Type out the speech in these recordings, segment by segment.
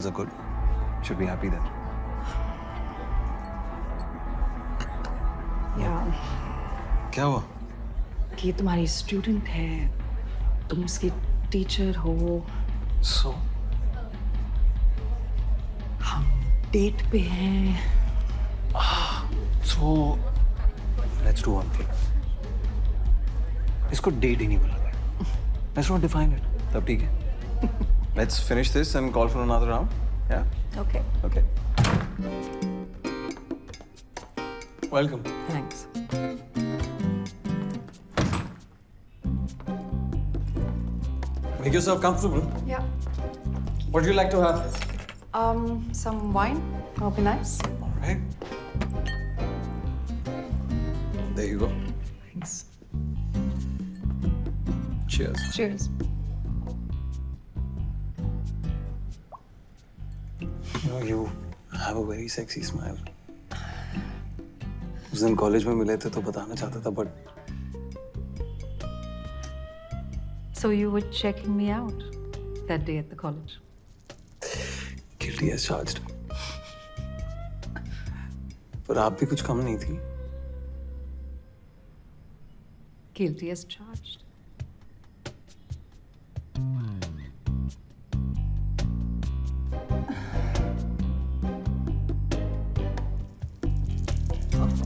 are good. Should be happy then. Yeah. क्या हुआ? कि तुम्हारी स्टूडेंट है, तुम उसकी टीचर हो. So? हम डेट पे हैं. So, let's do one thing. इसको डेट ही नहीं बोला गया. Let's not define it. तब ठीक है. Let's finish this and call for another round. Yeah? Okay. Okay. Welcome. Thanks. Make yourself comfortable. Yeah. What do you like to have? Some wine. That'll be nice. All right. There you go. Thanks. Cheers. Cheers. You know, you have a very sexy smile. उस दिन college में मिले थे तो बताना चाहता था but So you were checking me out that day at the college. guilty as charged. पर आप भी कुछ कम नहीं थी. Guilty as charged.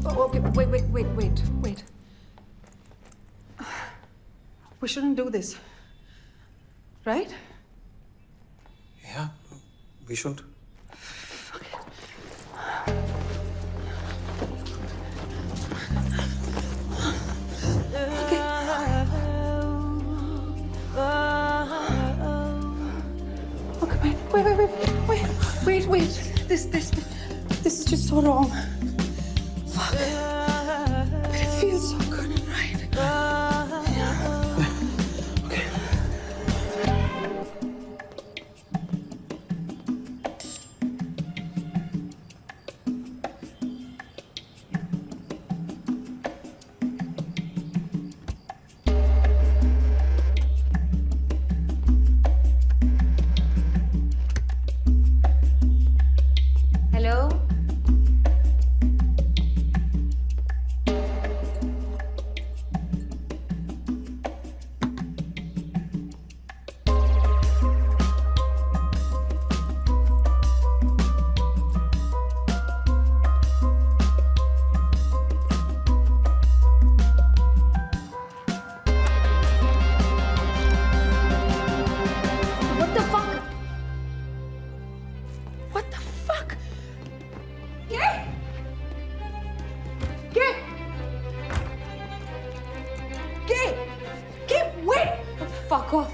Oh, okay, wait. We shouldn't do this, right? Yeah, we shouldn't. Okay, wait. This is just so wrong. Fuck. But it feels so good, right? Okay. Hello? What the fuck? What the fuck? Gay, wait! Fuck off.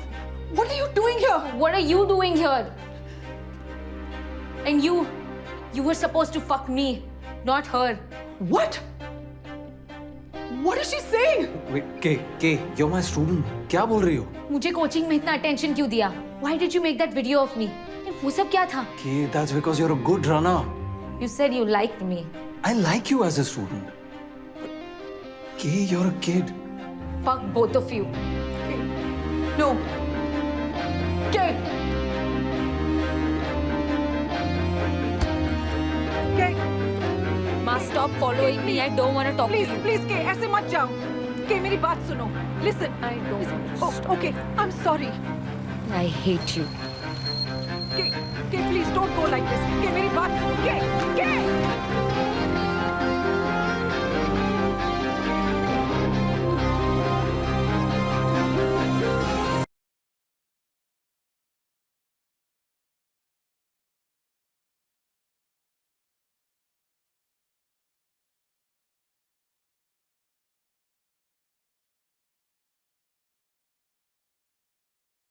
What are you doing here? What are you doing here? And you were supposed to fuck me, not her. What? What is she saying? Wait, K, you're my student. क्या बोल रही हो? मुझे coaching में इतना attention क्यों दिया? Why did you make that video of me? वो सब क्या था? K, that's because you're a good runner. You said you liked me. I like you as a student. K, you're a kid. Fuck both of you. No. Gay! Gay! Ma, stop following me. I don't want to talk to you. Please, Gay, ऐसे मत जाओ. Gay, मेरी बात सुनो. Listen. I don't want to Oh, stop. okay. I'm sorry. I hate you. Gay, please don't go like this.